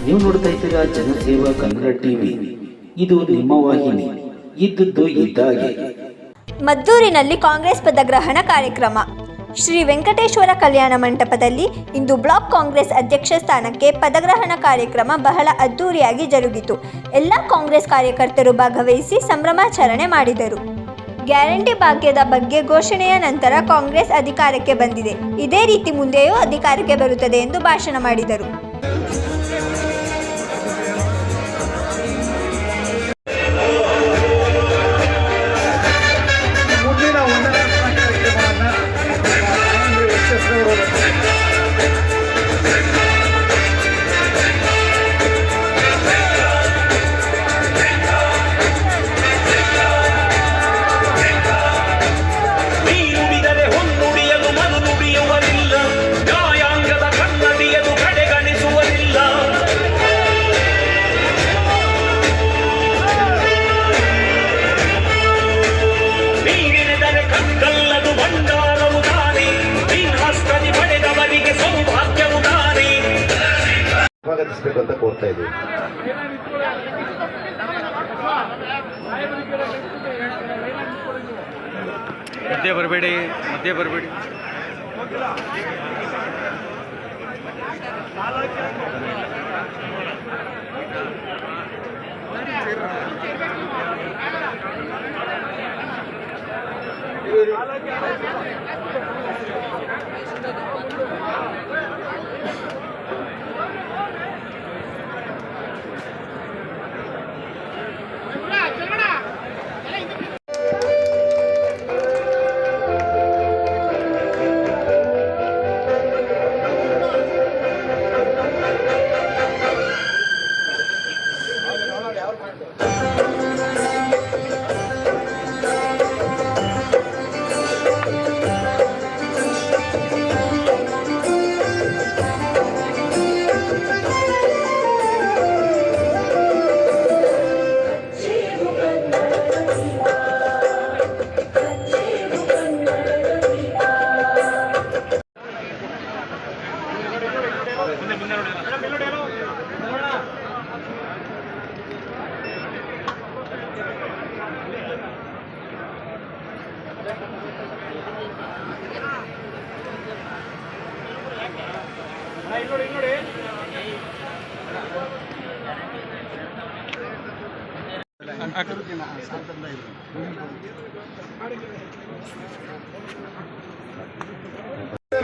ನೀವು ನೋಡ್ತಾ ಇದ್ದೀರಾ ಜನಸೇವಾ ಕನ್ನಡ ಟಿವಿ. ಇದು ನಿಮ್ಮ ವಾಹಿನಿ. ಇದ್ದದ್ದು ಇದ್ದಾಗೆ. ಮದ್ದೂರಿನಲ್ಲಿ ಕಾಂಗ್ರೆಸ್ ಪದಗ್ರಹಣ ಕಾರ್ಯಕ್ರಮ. ಶ್ರೀ ವೆಂಕಟೇಶ್ವರ ಕಲ್ಯಾಣ ಮಂಟಪದಲ್ಲಿ ಇಂದು ಬ್ಲಾಕ್ ಕಾಂಗ್ರೆಸ್ ಅಧ್ಯಕ್ಷ ಸ್ಥಾನಕ್ಕೆ ಪದಗ್ರಹಣ ಕಾರ್ಯಕ್ರಮ ಬಹಳ ಅದ್ದೂರಿಯಾಗಿ ಜರುಗಿತು. ಎಲ್ಲ ಕಾಂಗ್ರೆಸ್ ಕಾರ್ಯಕರ್ತರು ಭಾಗವಹಿಸಿ ಸಂಭ್ರಮಾಚರಣೆ ಮಾಡಿದರು. ಗ್ಯಾರಂಟಿ ಭಾಗ್ಯದ ಬಗ್ಗೆ ಘೋಷಣೆಯ ನಂತರ ಕಾಂಗ್ರೆಸ್ ಅಧಿಕಾರಕ್ಕೆ ಬಂದಿದೆ, ಇದೇ ರೀತಿ ಮುಂದೆಯೂ ಅಧಿಕಾರಕ್ಕೆ ಬರುತ್ತದೆ ಎಂದು ಭಾಷಣ ಮಾಡಿದರು. ಸ್ವಾಗತಿಸಬೇಕು ಅಂತ ಕೋರ್ತಾ ಇದ್ದೀವಿ. ಮಧ್ಯೆ ಬರಬೇಡಿ.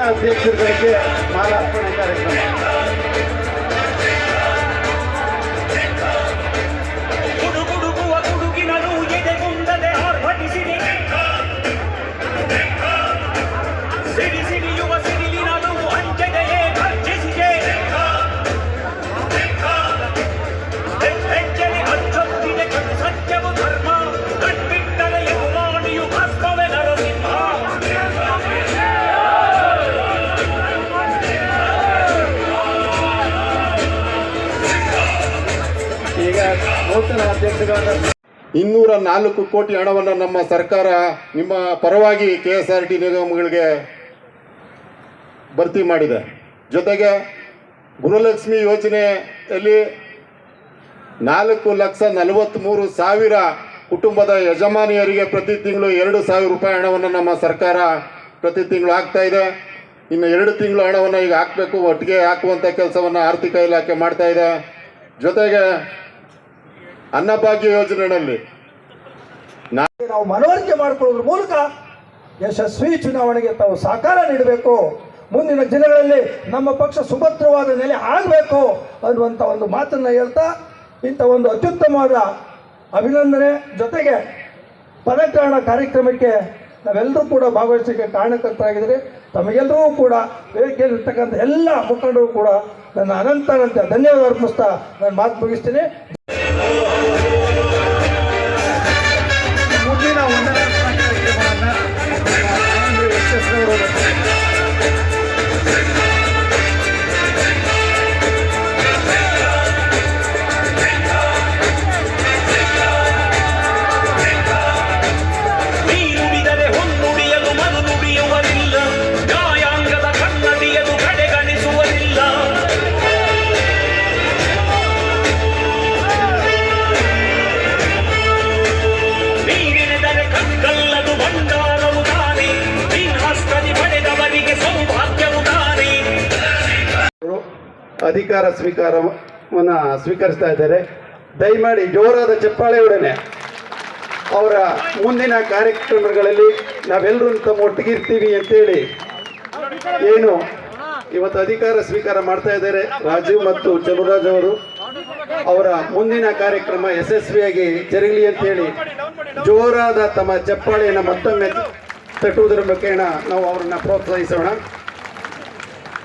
ಅಧ್ಯಕ್ಷರಿಗೆ ಮಾಲಾರ್ಪಣೆ ಕಾರ್ಯಕ್ರಮ. ಈಗ ನೂತನ ಅಧ್ಯಕ್ಷರಾದ 204 ಕೋಟಿ ಹಣವನ್ನು ನಮ್ಮ ಸರ್ಕಾರ ನಿಮ್ಮ ಪರವಾಗಿ KSRT ನಿಗಮಗಳಿಗೆ ಭರ್ತಿ ಮಾಡಿದೆ. ಜೊತೆಗೆ ಗೃಹಲಕ್ಷ್ಮಿ ಯೋಜನೆಯಲ್ಲಿ 4,43,000 ಕುಟುಂಬದ ಯಜಮಾನಿಯರಿಗೆ ಪ್ರತಿ ತಿಂಗಳು 2,000 ರೂಪಾಯಿ ಹಣವನ್ನು ನಮ್ಮ ಸರ್ಕಾರ ಪ್ರತಿ ತಿಂಗಳು ಹಾಕ್ತಾ ಇದೆ. ಇನ್ನು 2 ತಿಂಗಳು ಹಣವನ್ನು ಈಗ ಹಾಕಬೇಕು, ಒಟ್ಟಿಗೆ ಹಾಕುವಂಥ ಕೆಲಸವನ್ನು ಆರ್ಥಿಕ ಇಲಾಖೆ ಮಾಡ್ತಾ ಇದೆ. ಜೊತೆಗೆ ಅನ್ನಭಾಗ್ಯ ಯೋಜನೆಯಲ್ಲಿ ನಾವು ಮನವರಿಕೆ ಮಾಡಿಕೊಳ್ಳೋದ್ರ ಮೂಲಕ ಯಶಸ್ವಿ ಚುನಾವಣೆಗೆ ತಾವು ಸಹಕಾರ ನೀಡಬೇಕು. ಮುಂದಿನ ದಿನಗಳಲ್ಲಿ ನಮ್ಮ ಪಕ್ಷ ಸುಭದ್ರವಾದ ನೆಲೆ ಆಗಬೇಕು ಅನ್ನುವಂಥ ಒಂದು ಮಾತನ್ನು ಹೇಳ್ತಾ ಇಂಥ ಒಂದು ಅತ್ಯುತ್ತಮವಾದ ಅಭಿನಂದನೆ ಜೊತೆಗೆ ಪದಗ್ರಹಣ ಕಾರ್ಯಕ್ರಮಕ್ಕೆ ನಾವೆಲ್ಲರೂ ಕೂಡ ಭಾಗವಹಿಸಲಿಕ್ಕೆ ಕಾರಣಕರ್ತರಾಗಿದ್ದೀರಿ. ತಮಗೆಲ್ಲರೂ ಕೂಡ ವೇದಿಕೆಯಲ್ಲಿರ್ತಕ್ಕಂಥ ಎಲ್ಲ ಮುಖಂಡರು ಕೂಡ ನನ್ನ ಅನಂತ ಧನ್ಯವಾದ ಅರ್ಪಿಸ್ತಾ ನಾನು ಮಾತು ಮುಗಿಸ್ತೀನಿ. ಮುಂದಿನ ಅಧಿಕಾರ ಸ್ವೀಕಾರವನ್ನು ಸ್ವೀಕರಿಸ್ತಾ ಇದ್ದಾರೆ. ದಯಮಾಡಿ ಜೋರಾದ ಚಪ್ಪಾಳೆಯೊಡನೆ ಅವರ ಮುಂದಿನ ಕಾರ್ಯಕ್ರಮಗಳಲ್ಲಿ ನಾವೆಲ್ಲರೂ ತಮ್ಮ ಒಟ್ಟಿಗಿರ್ತೀವಿ ಅಂತೇಳಿ ಏನು ಇವತ್ತು ಅಧಿಕಾರ ಸ್ವೀಕಾರ ಮಾಡ್ತಾ ಇದ್ದಾರೆ ರಾಜೀವ್ ಮತ್ತು ಚಲುರಾಜ್ ಅವರು, ಅವರ ಮುಂದಿನ ಕಾರ್ಯಕ್ರಮ ಯಶಸ್ವಿಯಾಗಿ ಜರಗಲಿ ಅಂತೇಳಿ ಜೋರಾದ ತಮ್ಮ ಚಪ್ಪಾಳೆಯನ್ನು ಮತ್ತೊಮ್ಮೆ ತಟ್ಟುವುದರ ಮುಖೇನ ನಾವು ಅವರನ್ನು ಪ್ರೋತ್ಸಾಹಿಸೋಣ.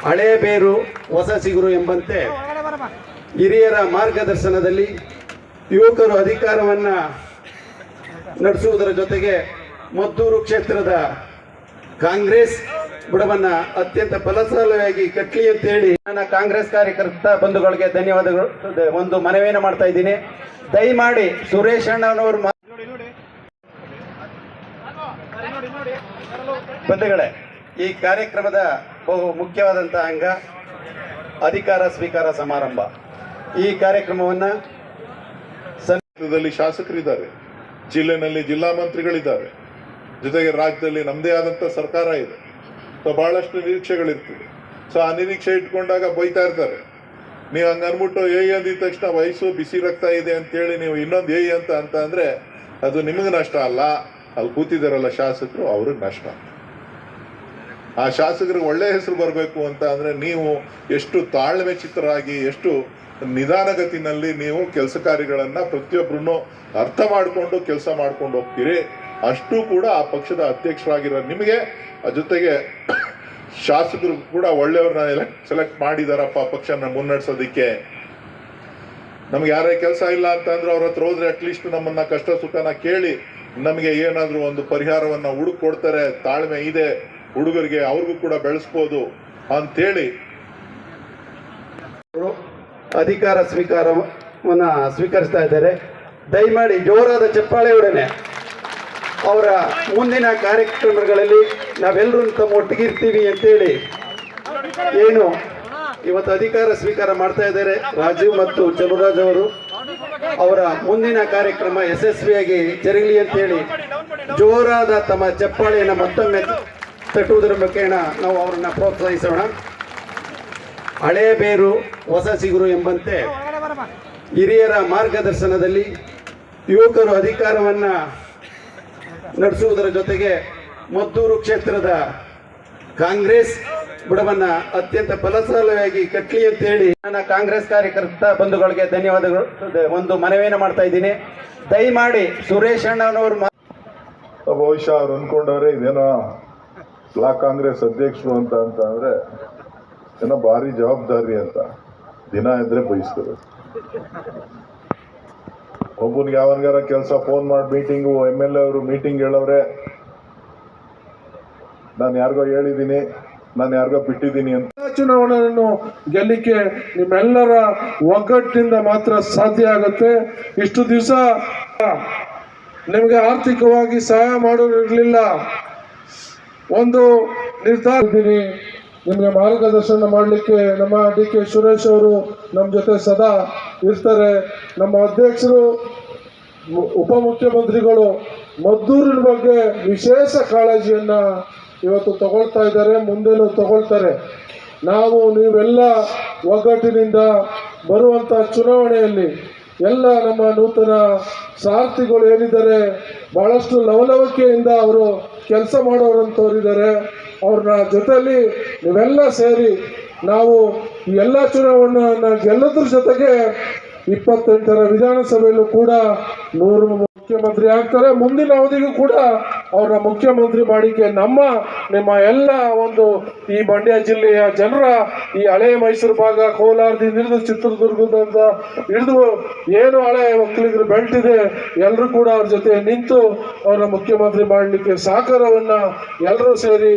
ಹಳೆ ಬೇರು ಹೊಸ ಚಿಗುರು ಎಂಬಂತೆ ಹಿರಿಯರ ಮಾರ್ಗದರ್ಶನದಲ್ಲಿ ಯುವಕರು ಅಧಿಕಾರವನ್ನು ನಡೆಸುವುದರ ಜೊತೆಗೆ ಮದ್ದೂರು ಕ್ಷೇತ್ರದ ಕಾಂಗ್ರೆಸ್ ಬುಡವನ್ನು ಅತ್ಯಂತ ಫಲಸಾಲವಾಗಿ ಕಟ್ಟಲಿ ಅಂತೇಳಿ ನನ್ನ ಕಾಂಗ್ರೆಸ್ ಕಾರ್ಯಕರ್ತ ಬಂಧುಗಳಿಗೆ ಧನ್ಯವಾದಗಳು. ಒಂದು ಮನವಿಯನ್ನು ಮಾಡ್ತಾ ಇದ್ದೀನಿ, ದಯಮಾಡಿ ಸುರೇಶ್ ಅಣ್ಣನವರು ಬಂಧುಗಳೇ, ಈ ಕಾರ್ಯಕ್ರಮದ ಬಹು ಮುಖ್ಯವಾದಂಥ ಅಂಗ ಅಧಿಕಾರ ಸ್ವೀಕಾರ ಸಮಾರಂಭ. ಈ ಕಾರ್ಯಕ್ರಮವನ್ನು ಶಾಸಕರಿದ್ದಾರೆ, ಜಿಲ್ಲೆನಲ್ಲಿ ಜಿಲ್ಲಾ ಮಂತ್ರಿಗಳಿದ್ದಾರೆ, ಜೊತೆಗೆ ರಾಜ್ಯದಲ್ಲಿ ನಮ್ಮದೇ ಆದಂಥ ಸರ್ಕಾರ ಇದೆ. ಸೊ ಭಾಳಷ್ಟು ನಿರೀಕ್ಷೆಗಳಿರ್ತದೆ. ಸೊ ಆ ನಿರೀಕ್ಷೆ ಇಟ್ಕೊಂಡಾಗ ಬೈತಾ ಇರ್ತಾರೆ. ನೀವು ಹಂಗೆ ಅಂದ್ಬಿಟ್ಟು ಅಂದಿದ ತಕ್ಷಣ ವಯಸ್ಸು ಬಿಸಿ ರಕ್ತ ಇದೆ ಅಂತೇಳಿ ನೀವು ಇನ್ನೊಂದು ಅಂತ ಅಂದರೆ ಅದು ನಿಮಗೆ ನಷ್ಟ ಅಲ್ಲ, ಅಲ್ಲಿ ಕೂತಿದ್ದಾರಲ್ಲ ಶಾಸಕರು ಅವ್ರಿಗೆ ನಷ್ಟ. ಆ ಶಾಸಕರಿಗೆ ಒಳ್ಳೆ ಹೆಸರು ಬರಬೇಕು ಅಂತ ಅಂದರೆ ನೀವು ಎಷ್ಟು ತಾಳ್ಮೆ ಚಿತ್ತರಾಗಿ, ಎಷ್ಟು ನಿಧಾನಗತಿನಲ್ಲಿ ನೀವು ಕೆಲಸ ಕಾರ್ಯಗಳನ್ನು ಪ್ರತಿಯೊಬ್ಬರೂ ಅರ್ಥ ಮಾಡಿಕೊಂಡು ಕೆಲಸ ಮಾಡ್ಕೊಂಡು ಹೋಗ್ತೀರಿ, ಅಷ್ಟು ಕೂಡ ಆ ಪಕ್ಷದ ಅಧ್ಯಕ್ಷರಾಗಿರೋ ನಿಮಗೆ, ಜೊತೆಗೆ ಶಾಸಕರು ಕೂಡ ಒಳ್ಳೆಯವ್ರನ್ನ ಸೆಲೆಕ್ಟ್ ಮಾಡಿದಾರಪ್ಪ ಪಕ್ಷನ ಮುನ್ನಡೆಸೋದಕ್ಕೆ. ನಮ್ಗೆ ಯಾರೇ ಕೆಲಸ ಇಲ್ಲ ಅಂತಂದ್ರೆ ಅವ್ರ ಹತ್ರ ಹೋದ್ರೆ ಅಟ್ಲೀಸ್ಟ್ ನಮ್ಮನ್ನ ಕಷ್ಟ ಸುಖನ ಕೇಳಿ ನಮಗೆ ಏನಾದರೂ ಒಂದು ಪರಿಹಾರವನ್ನು ಹುಡುಕೊಡ್ತಾರೆ. ತಾಳ್ಮೆ ಇದೆ ಹುಡುಗರಿಗೆ, ಅವ್ರಿಗೂ ಕೂಡ ಬೆಳೆಸ್ಬೋದು ಅಂತೇಳಿ ಅಧಿಕಾರ ಸ್ವೀಕಾರವನ್ನು ಸ್ವೀಕರಿಸ್ತಾ ಇದ್ದಾರೆ. ದಯಮಾಡಿ ಜೋರಾದ ಚಪ್ಪಾಳೆಯೊಡನೆ ಅವರ ಮುಂದಿನ ಕಾರ್ಯಕ್ರಮಗಳಲ್ಲಿ ನಾವೆಲ್ಲರೂ ತಮ್ಮ ಒಟ್ಟಿಗಿರ್ತೀವಿ ಅಂತೇಳಿ ಏನು ಇವತ್ತು ಅಧಿಕಾರ ಸ್ವೀಕಾರ ಮಾಡ್ತಾ ಇದ್ದಾರೆ ರಾಜೀವ್ ಮತ್ತು ಚಲುರಾಜ್ ಅವರು, ಅವರ ಮುಂದಿನ ಕಾರ್ಯಕ್ರಮ ಯಶಸ್ವಿಯಾಗಿ ಜರಗಲಿ ಅಂತೇಳಿ ಜೋರಾದ ತಮ್ಮ ಚಪ್ಪಾಳೆಯನ್ನು ಮತ್ತೊಮ್ಮೆ ತಟ್ಟುವುದರ ಮುಖೇನ ನಾವು ಅವರನ್ನು ಪ್ರೋತ್ಸಾಹಿಸೋಣ. ಹಳೆ ಬೇರು ಹೊಸ ಚಿಗುರು ಎಂಬಂತೆ ಹಿರಿಯರ ಮಾರ್ಗದರ್ಶನದಲ್ಲಿ ಯುವಕರು ಅಧಿಕಾರವನ್ನು ನಡೆಸುವುದರ ಜೊತೆಗೆ ಮದ್ದೂರು ಕ್ಷೇತ್ರದ ಕಾಂಗ್ರೆಸ್ ಬುಡವನ್ನು ಅತ್ಯಂತ ಫಲಸಾಲವಾಗಿ ಕಟ್ಟಲಿ ಅಂತೇಳಿ ನನ್ನ ಕಾಂಗ್ರೆಸ್ ಕಾರ್ಯಕರ್ತ ಬಂಧುಗಳಿಗೆ ಧನ್ಯವಾದಗಳು. ಒಂದು ಮನವಿಯನ್ನು ಮಾಡ್ತಾ ಇದ್ದೀನಿ, ದಯಮಾಡಿ ಸುರೇಶ್ ಅಣ್ಣನವರು ಬಹುಶಃ ಅವ್ರು ಅಂದ್ಕೊಂಡವ್ರೆ ಇದೇನೋ ಬ್ಲಾಕ್ ಕಾಂಗ್ರೆಸ್ ಅಧ್ಯಕ್ಷರು ಅಂತ ಅಂದರೆ ಏನೋ ಭಾರಿ ಜವಾಬ್ದಾರಿ ಅಂತ ದಿನ ಇದ್ರೆ ಬಯಸ್ತಾರೆ. ಒಬ್ಬನಿಗೆ ಯಾವನ್ಗಾರ ಕೆಲಸ ಫೋನ್ ಮಾಡಿ ಮೀಟಿಂಗು MLA ಅವರು ಮೀಟಿಂಗ್ ಹೇಳವ್ರೆ, ನಾನು ಯಾರಿಗೋ ಹೇಳಿದ್ದೀನಿ, ನಾನು ಯಾರಿಗೋ ಬಿಟ್ಟಿದ್ದೀನಿ ಅಂತ. ಚುನಾವಣೆಯನ್ನು ಗೆಲ್ಲಿಕ್ಕೆ ನಿಮ್ಮೆಲ್ಲರ ಒಗ್ಗಟ್ಟಿನಿಂದ ಮಾತ್ರ ಸಾಧ್ಯ ಆಗುತ್ತೆ. ಇಷ್ಟು ದಿವಸ ನಿಮಗೆ ಆರ್ಥಿಕವಾಗಿ ಸಹಾಯ ಮಾಡೋರಿರಲಿಲ್ಲ, ಒಂದು ನಿರ್ಧಾರ ಇದ್ದೀನಿ ನಿಮಗೆ ಮಾರ್ಗದರ್ಶನ ಮಾಡಲಿಕ್ಕೆ. ನಮ್ಮ DK ಸುರೇಶ್ ಅವರು ನಮ್ಮ ಜೊತೆ ಸದಾ ಇರ್ತಾರೆ. ನಮ್ಮ ಅಧ್ಯಕ್ಷರು, ಉಪಮುಖ್ಯಮಂತ್ರಿಗಳು ಮದ್ದೂರಿನ ಬಗ್ಗೆ ವಿಶೇಷ ಕಾಳಜಿಯನ್ನು ಇವತ್ತು ತಗೊಳ್ತಾ ಇದ್ದಾರೆ, ಮುಂದೆನೂ ತಗೊಳ್ತಾರೆ. ನೀವೆಲ್ಲ ಒಗ್ಗಟ್ಟಿನಿಂದ ಬರುವಂಥ ಚುನಾವಣೆಯಲ್ಲಿ ಎಲ್ಲ ನಮ್ಮ ನೂತನ ಸಾರಥಿಗಳು ಏನಿದ್ದಾರೆ ಭಾಳಷ್ಟು ಲವಲವಿಕೆಯಿಂದ ಅವರು ಕೆಲಸ ಮಾಡೋರಂಥವ್ರಿದ್ದಾರೆ. ಅವ್ರನ್ನ ಜೊತೆಯಲ್ಲಿ ನೀವೆಲ್ಲ ಸೇರಿ ನಾವು ಈ ಎಲ್ಲ ಚುನಾವಣೆಯನ್ನು ಗೆಲ್ಲೋದ್ರ ಜೊತೆಗೆ 28ರ ವಿಧಾನಸಭೆಯಲ್ಲೂ ಕೂಡ 100 ಮುಖ್ಯಮಂತ್ರಿ ಆಗ್ತಾರೆ. ಮುಂದಿನ ಅವಧಿಗೂ ಕೂಡ ಅವರ ಮುಖ್ಯಮಂತ್ರಿ ಮಾಡಿಕೆ ನಿಮ್ಮ ಎಲ್ಲ ಒಂದು ಈ ಮಂಡ್ಯ ಜಿಲ್ಲೆಯ ಜನರ, ಈ ಹಳೆ ಮೈಸೂರು ಭಾಗ, ಕೋಲಾರದಿಂದ ಹಿಡಿದು ಚಿತ್ರದುರ್ಗದಿಂದ ಹಿಡಿದು ಏನು ಹಳೆ ಒಕ್ಕಲಿಗರು ಬೆಲ್ಟ್ ಇದೆ, ಎಲ್ಲರೂ ಕೂಡ ಅವ್ರ ಜೊತೆ ನಿಂತು ಅವರ ಮುಖ್ಯಮಂತ್ರಿ ಮಾಡಲಿಕ್ಕೆ ಸಹಕಾರವನ್ನು ಎಲ್ಲರೂ ಸೇರಿ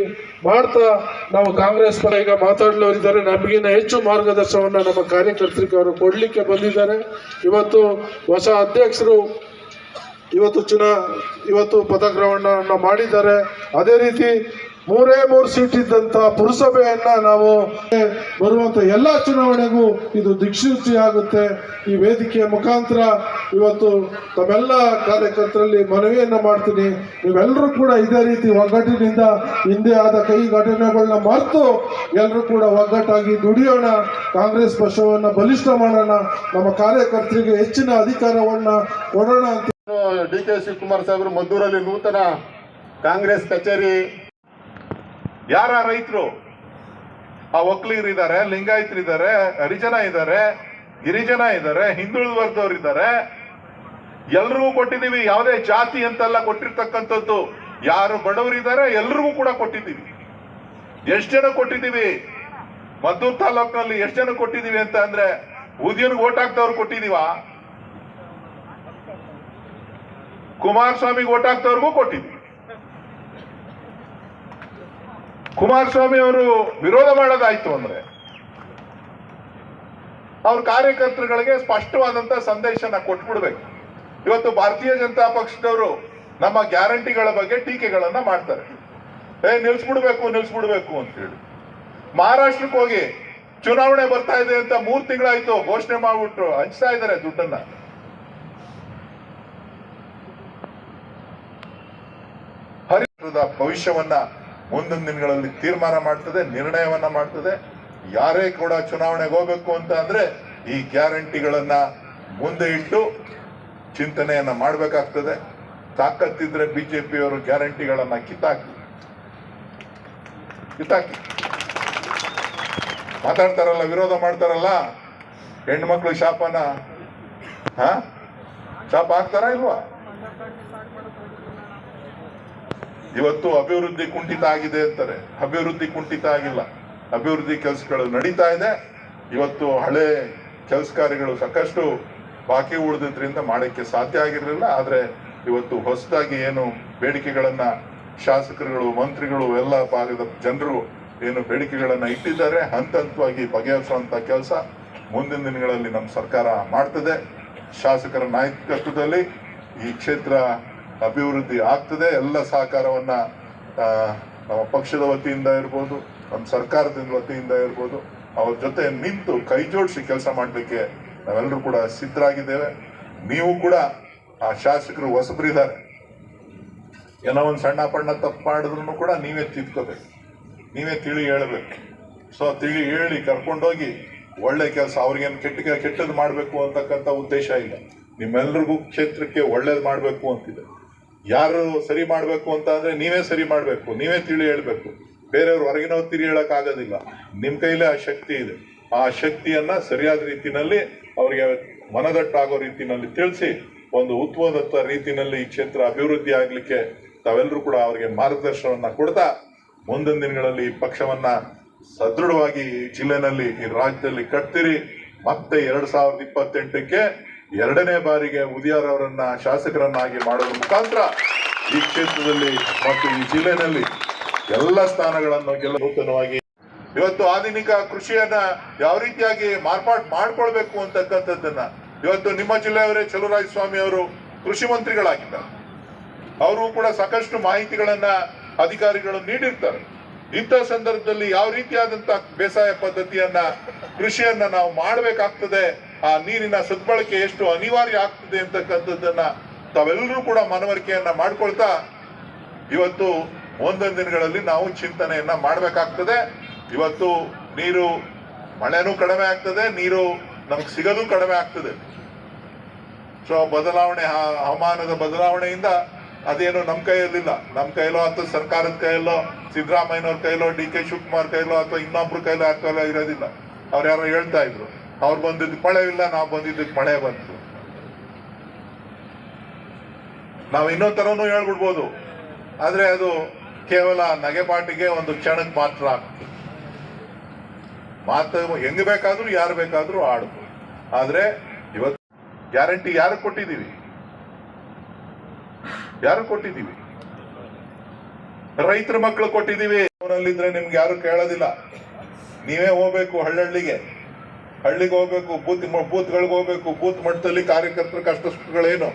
ಮಾಡ್ತಾ ನಾವು ಕಾಂಗ್ರೆಸ್ ಪರ ಈಗ ಮಾತಾಡಲಿದ್ದಾರೆ. ನಮಗಿನ್ನ ಹೆಚ್ಚು ಮಾರ್ಗದರ್ಶನವನ್ನು ನಮ್ಮ ಕಾರ್ಯಕರ್ತರಿಗೆ ಅವರು ಕೊಡಲಿಕ್ಕೆ ಬಂದಿದ್ದಾರೆ. ಇವತ್ತು ಹೊಸ ಅಧ್ಯಕ್ಷರು ಇವತ್ತು ಪದಗ್ರಹಣವನ್ನು ಮಾಡಿದ್ದಾರೆ. ಅದೇ ರೀತಿ 3 ಸೀಟ್ ಇದ್ದಂತ ಪುರಸಭೆಯನ್ನ ನಾವು ಬರುವಂತ ಎಲ್ಲ ಚುನಾವಣೆಗೂ ಇದು ದಿಕ್ಸೂಚಿ ಆಗುತ್ತೆ. ಈ ವೇದಿಕೆಯ ಮುಖಾಂತರ ಇವತ್ತು ತಮ್ಮೆಲ್ಲ ಕಾರ್ಯಕರ್ತರಲ್ಲಿ ಮನವಿಯನ್ನ ಮಾಡ್ತೀನಿ, ನೀವೆಲ್ಲರೂ ಕೂಡ ಇದೇ ರೀತಿ ಒಗ್ಗಟ್ಟಿನಿಂದ ಹಿಂದೆ ಆದ ಕೈ ಘಟನೆಗಳನ್ನ ಮರೆತು ಎಲ್ಲರೂ ಕೂಡ ಒಗ್ಗಟ್ಟಾಗಿ ದುಡಿಯೋಣ, ಕಾಂಗ್ರೆಸ್ ಪಕ್ಷವನ್ನ ಬಲಿಷ್ಠ ಮಾಡೋಣ, ನಮ್ಮ ಕಾರ್ಯಕರ್ತರಿಗೆ ಹೆಚ್ಚಿನ ಅಧಿಕಾರವನ್ನ ಕೊಡೋಣ ಅಂತ. DK ಶಿವಕುಮಾರ್ ಸಾಹೇಬರು ಮದ್ದೂರಲ್ಲಿ ನೂತನ ಕಾಂಗ್ರೆಸ್ ಕಚೇರಿ. ಯಾರ ರೈತರು? ಆ ಒಕ್ಕಲಿಗರಿದ್ದಾರೆ, ಲಿಂಗಾಯತರಿದ್ದಾರೆ, ಹರಿಜನ ಇದ್ದಾರೆ, ಗಿರಿಜನ ಇದ್ದಾರೆ, ಹಿಂದುಳಿದ ವರ್ಗದವ್ರು ಇದ್ದಾರೆ. ಎಲ್ರಿಗೂ ಕೊಟ್ಟಿದ್ದೀವಿ. ಯಾವುದೇ ಜಾತಿ ಅಂತೆಲ್ಲ ಕೊಟ್ಟಿರ್ತಕ್ಕಂಥದ್ದು. ಯಾರು ಬಡವರಿದ್ದಾರೆ ಎಲ್ರಿಗೂ ಕೂಡ ಕೊಟ್ಟಿದ್ದೀವಿ. ಎಷ್ಟು ಜನ ಕೊಟ್ಟಿದ್ದೀವಿ? ಮದ್ದೂರು ತಾಲೂಕಿನಲ್ಲಿ ಎಷ್ಟು ಜನ ಕೊಟ್ಟಿದ್ದೀವಿ ಅಂತ ಅಂದ್ರೆ, ಉದ್ಯನ್ಗೆ ಓಟ್ ಹಾಕ್ದವ್ರು ಕೊಟ್ಟಿದೀವ, ಕುಮಾರಸ್ವಾಮಿಗೆ ಓಟ್ ಹಾಕ್ದವ್ರಿಗೂ ಕೊಟ್ಟಿದ್ದೀವಿ. ಕುಮಾರಸ್ವಾಮಿ ಅವರು ವಿರೋಧ ಮಾಡೋದಾಯ್ತು ಅಂದ್ರೆ ಅವ್ರ ಕಾರ್ಯಕರ್ತರುಗಳಿಗೆ ಸ್ಪಷ್ಟವಾದಂತ ಸಂದೇಶನ ಕೊಟ್ಬಿಡ್ಬೇಕು. ಇವತ್ತು ಭಾರತೀಯ ಜನತಾ ಪಕ್ಷದವರು ನಮ್ಮ ಗ್ಯಾರಂಟಿಗಳ ಬಗ್ಗೆ ಟೀಕೆಗಳನ್ನ ಮಾಡ್ತಾರೆ. ನಿಲ್ಸ್ಬಿಡ್ಬೇಕು ಅಂತ ಹೇಳಿ. ಮಹಾರಾಷ್ಟ್ರಕ್ಕೆ ಹೋಗಿ ಚುನಾವಣೆ ಬರ್ತಾ ಇದೆ ಅಂತ 3 ತಿಂಗಳಾಯ್ತು ಘೋಷಣೆ ಮಾಡ್ಬಿಟ್ರು, ಹಂಚ್ತಾ ಇದ್ದಾರೆ ದುಡ್ಡನ್ನ. ಹರಿದ ಭವಿಷ್ಯವನ್ನ ಮುಂದಿನ ದಿನಗಳಲ್ಲಿ ತೀರ್ಮಾನ ಮಾಡ್ತದೆ, ನಿರ್ಣಯವನ್ನ ಮಾಡ್ತದೆ. ಯಾರೇ ಕೂಡ ಚುನಾವಣೆಗೆ ಹೋಗ್ಬೇಕು ಅಂತ ಅಂದ್ರೆ ಈ ಗ್ಯಾರಂಟಿಗಳನ್ನ ಮುಂದೆ ಇಟ್ಟು ಚಿಂತನೆಯನ್ನ ಮಾಡಬೇಕಾಗ್ತದೆ. ತಾಕತ್ತಿದ್ರೆ ಬಿಜೆಪಿಯವರು ಗ್ಯಾರಂಟಿಗಳನ್ನ ಕಿತ್ತಾಕಿ ಮಾತಾಡ್ತಾರಲ್ಲ, ವಿರೋಧ ಮಾಡ್ತಾರಲ್ಲ, ಹೆಣ್ಮಕ್ಳು ಶಾಪನ ಶಾಪ ಹಾಕ್ತಾರ ಇಲ್ವಾ? ಇವತ್ತು ಅಭಿವೃದ್ಧಿ ಕುಂಠಿತ ಆಗಿದೆ ಅಂತಾರೆ. ಅಭಿವೃದ್ಧಿ ಕುಂಠಿತ ಆಗಿಲ್ಲ, ಅಭಿವೃದ್ಧಿ ಕೆಲಸಗಳು ನಡೀತಾ ಇದೆ. ಇವತ್ತು ಹಳೆ ಕೆಲಸ ಕಾರ್ಯಗಳು ಸಾಕಷ್ಟು ಬಾಕಿ ಉಳಿದ್ರಿಂದ ಮಾಡಕ್ಕೆ ಸಾಧ್ಯ ಆಗಿರಲಿಲ್ಲ. ಆದ್ರೆ ಇವತ್ತು ಹೊಸದಾಗಿ ಏನು ಬೇಡಿಕೆಗಳನ್ನ ಶಾಸಕರುಗಳು, ಮಂತ್ರಿಗಳು, ಎಲ್ಲ ಭಾಗದ ಜನರು ಏನು ಬೇಡಿಕೆಗಳನ್ನ ಇಟ್ಟಿದ್ದಾರೆ, ಹಂತ ಹಂತವಾಗಿ ಬಗೆಹರಿಸುವಂತ ಕೆಲಸ ಮುಂದಿನ ದಿನಗಳಲ್ಲಿ ನಮ್ಮ ಸರ್ಕಾರ ಮಾಡ್ತದೆ. ಶಾಸಕರ ನಾಯಕತ್ವದಲ್ಲಿ ಈ ಕ್ಷೇತ್ರ ಅಭಿವೃದ್ಧಿ ಆಗ್ತದೆ. ಎಲ್ಲ ಸಹಕಾರವನ್ನ ನಮ್ಮ ಪಕ್ಷದ ವತಿಯಿಂದ ಇರ್ಬೋದು, ನಮ್ಮ ಸರ್ಕಾರದ ವತಿಯಿಂದ ಇರ್ಬೋದು, ಅವ್ರ ಜೊತೆ ನಿಂತು ಕೈ ಜೋಡಿಸಿ ಕೆಲಸ ಮಾಡಲಿಕ್ಕೆ ನಾವೆಲ್ಲರೂ ಕೂಡ ಸಿದ್ಧರಾಗಿದ್ದೇವೆ. ನೀವು ಕೂಡ ಆ ಶಾಸಕರು ಹೊಸಬರಿದ್ದಾರೆ, ಏನೋ ಒಂದು ಸಣ್ಣ ಪಣ್ಣ ತಪ್ಪು ಮಾಡಿದ್ರು ಕೂಡ ನೀವೇ ತಿದ್ಕೋಬೇಕು, ನೀವೇ ತಿಳಿ ಹೇಳಬೇಕು. ಸೊ ತಿಳಿ ಹೇಳಿ ಕರ್ಕೊಂಡೋಗಿ ಒಳ್ಳೆ ಕೆಲಸ, ಅವ್ರಿಗೇನು ಕೆಟ್ಟದ್ದು ಮಾಡಬೇಕು ಅಂತಕ್ಕಂಥ ಉದ್ದೇಶ ಇಲ್ಲ. ನಿಮ್ಮೆಲ್ರಿಗೂ ಕ್ಷೇತ್ರಕ್ಕೆ ಒಳ್ಳೇದು ಮಾಡಬೇಕು ಅಂತಿದೆ. ಯಾರು ಸರಿ ಮಾಡಬೇಕು ಅಂತ ಅಂದ್ರೆ ನೀವೇ ಸರಿ ಮಾಡಬೇಕು, ನೀವೇ ತಿಳಿ ಹೇಳಬೇಕು. ಬೇರೆಯವ್ರು ಹೊರಗಿನವ್ರು ತಿಳಿ ಹೇಳಕ್ಕಾಗೋದಿಲ್ಲ. ನಿಮ್ಮ ಕೈಲೇ ಆ ಶಕ್ತಿ ಇದೆ. ಆ ಶಕ್ತಿಯನ್ನ ಸರಿಯಾದ ರೀತಿಯಲ್ಲಿ ಅವರಿಗೆ ಮನದಟ್ಟಾಗೋ ರೀತಿಯಲ್ಲಿ ತಿಳಿಸಿ ಒಂದು ಉತ್ಪಾದಕ ರೀತಿಯಲ್ಲಿ ಈ ಕ್ಷೇತ್ರ ಅಭಿವೃದ್ಧಿ ಆಗ್ಲಿಕ್ಕೆ ತಾವೆಲ್ಲರೂ ಕೂಡ ಅವರಿಗೆ ಮಾರ್ಗದರ್ಶನವನ್ನ ಕೊಡ್ತಾ ಮುಂದಿನ ದಿನಗಳಲ್ಲಿ ಈ ಪಕ್ಷವನ್ನ ಸದೃಢವಾಗಿ ಈ ಜಿಲ್ಲೆನಲ್ಲಿ, ಈ ರಾಜ್ಯದಲ್ಲಿ ಕಟ್ತೀರಿ. ಮತ್ತೆ 2028ಕ್ಕೆ 2ನೇ ಬಾರಿಗೆ ಉದಿಯಾರ್ ಅವರನ್ನ ಶಾಸಕರನ್ನಾಗಿ ಮಾಡೋದ್ರ ಮುಖಾಂತರ ಈ ಕ್ಷೇತ್ರದಲ್ಲಿ ಮತ್ತು ಈ ಜಿಲ್ಲೆನಲ್ಲಿ ಎಲ್ಲ ಸ್ಥಾನಗಳನ್ನು ನೂತನವಾಗಿ ಇವತ್ತು ಆಧುನಿಕ ಕೃಷಿಯನ್ನ ಯಾವ ರೀತಿಯಾಗಿ ಮಾರ್ಪಾಡು ಮಾಡ್ಕೊಳ್ಬೇಕು ಅಂತಕ್ಕಂಥದ್ದನ್ನ ಇವತ್ತು ನಿಮ್ಮ ಜಿಲ್ಲೆಯವರೇ ಚಲುವರಾಯ ಸ್ವಾಮಿ ಅವರು ಕೃಷಿ ಮಂತ್ರಿಗಳಾಗಿದ್ದಾರೆ. ಅವರು ಕೂಡ ಸಾಕಷ್ಟು ಮಾಹಿತಿಗಳನ್ನ ಅಧಿಕಾರಿಗಳು ನೀಡಿರ್ತಾರೆ. ಇಂಥ ಸಂದರ್ಭದಲ್ಲಿ ಯಾವ ರೀತಿಯಾದಂತ ಬೇಸಾಯ ಪದ್ಧತಿಯನ್ನ, ಕೃಷಿಯನ್ನ ನಾವು ಮಾಡಬೇಕಾಗ್ತದೆ, ಆ ನೀರಿನ ಸದ್ಬಳಕೆ ಎಷ್ಟು ಅನಿವಾರ್ಯ ಆಗ್ತದೆ ಅಂತಕ್ಕಂಥದ್ದನ್ನ ತಾವೆಲ್ಲರೂ ಕೂಡ ಮನವರಿಕೆಯನ್ನ ಮಾಡ್ಕೊಳ್ತಾ ಇವತ್ತು ಮುಂದಿನ ದಿನಗಳಲ್ಲಿ ನಾವು ಚಿಂತನೆಯನ್ನ ಮಾಡಬೇಕಾಗ್ತದೆ. ಇವತ್ತು ನೀರು, ಮಳೆನೂ ಕಡಿಮೆ ಆಗ್ತದೆ, ನೀರು ನಮ್ಗೆ ಸಿಗೋದು ಕಡಿಮೆ ಆಗ್ತದೆ. ಸೊ ಬದಲಾವಣೆ, ಹವಾಮಾನದ ಬದಲಾವಣೆಯಿಂದ ಅದೇನು ನಮ್ಮ ಕೈಯಲ್ಲಿಲ್ಲ. ನಮ್ಮ ಕೈಲೋ ಅಥವಾ ಸರ್ಕಾರದ ಕೈಯಲ್ಲೋ, ಸಿದ್ದರಾಮಯ್ಯನವ್ರ ಕೈಲೋ, DK ಶಿವಕುಮಾರ್ ಕೈಲೋ ಅಥವಾ ಇನ್ನೊಬ್ರ ಕೈಲೋ ಯಾರ ಕೈಲೋ ಇರೋದಿಲ್ಲ. ಅವ್ರು ಯಾರೋ ಹೇಳ್ತಾ ಇದ್ರು, ಅವ್ರು ಬಂದಿದ್ದು ಮಳೆ ಇಲ್ಲ, ನಾವು ಬಂದಿದ್ದಕ್ಕೆ ಮಳೆ ಬಂತು. ನಾವು ಇನ್ನೊಂದು ತರನು ಹೇಳ್ಬಿಡ್ಬೋದು, ಆದ್ರೆ ಅದು ಕೇವಲ ನಗೆಪಾಟಿಗೆ ಒಂದು ಕ್ಷಣಕ್ಕೆ ಮಾತ್ರ ಆಗ್ತದೆ. ಮಾತು ಹೆಂಗ್ ಬೇಕಾದ್ರೂ ಯಾರು ಬೇಕಾದ್ರೂ ಆಡ್ಬೋದು. ಆದ್ರೆ ಇವತ್ತು ಗ್ಯಾರಂಟಿ ಯಾರು ಕೊಟ್ಟಿದ್ದೀವಿ? ರೈತರ ಮಕ್ಕಳು ಕೊಟ್ಟಿದ್ದೀವಿ. ಅವರಲ್ಲಿದ್ರೆ ನಿಮ್ಗೆ ಯಾರು ಕೇಳೋದಿಲ್ಲ. ನೀವೇ ಹೋಗ್ಬೇಕು, ಹಳ್ಳಿಗೆ ಹೋಗ್ಬೇಕು, ಬೂತ್ಗಳಿಗೆ ಹೋಗ್ಬೇಕು. ಬೂತ್ ಮಟ್ಟದಲ್ಲಿ ಕಾರ್ಯಕರ್ತರ ಕಷ್ಟ ಸುಖಗಳೇನು.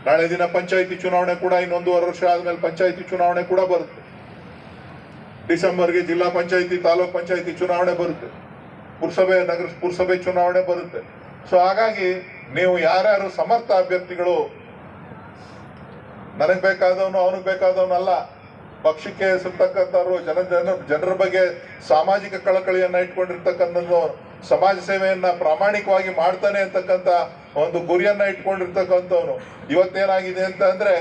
ನಾಳೆ ದಿನ ಪಂಚಾಯತಿ ಚುನಾವಣೆ ಕೂಡ, ಇನ್ನೊಂದೂವರೆ ವರ್ಷ ಆದ್ಮೇಲೆ ಪಂಚಾಯತಿ ಚುನಾವಣೆ ಕೂಡ ಬರುತ್ತೆ. ಡಿಸೆಂಬರ್ಗೆ ಜಿಲ್ಲಾ ಪಂಚಾಯತಿ ತಾಲೂಕ್ ಪಂಚಾಯತಿ ಚುನಾವಣೆ ಬರುತ್ತೆ, ಪುರಸಭೆ ಚುನಾವಣೆ ಬರುತ್ತೆ. ಸೊ ಹಾಗಾಗಿ ನೀವು ಯಾರ್ಯಾರು ಸಮರ್ಥ ಅಭ್ಯರ್ಥಿಗಳು, ನನಗೆ ಬೇಕಾದವನು ಅವನಿಗೆ ಬೇಕಾದವನಲ್ಲ, ಪಕ್ಷಕ್ಕೆ ಸುತ್ತಕ್ಕಂಥವ್ರು ಜನರ ಬಗ್ಗೆ ಸಾಮಾಜಿಕ ಕಳಕಳಿಯನ್ನ ಇಟ್ಕೊಂಡಿರ್ತಕ್ಕಂಥದ್ದು, ಸಮಾಜ ಸೇವೆಯನ್ನ ಪ್ರಾಮಾಣಿಕವಾಗಿ ಮಾಡ್ತಾನೆ ಅಂತಕ್ಕಂಥ ಒಂದು ಗುರಿಯನ್ನ ಇಟ್ಕೊಂಡಿರ್ತಕ್ಕಂಥವನು. ಇವತ್ತೇನಾಗಿದೆ ಅಂತ ಅಂದ್ರೆ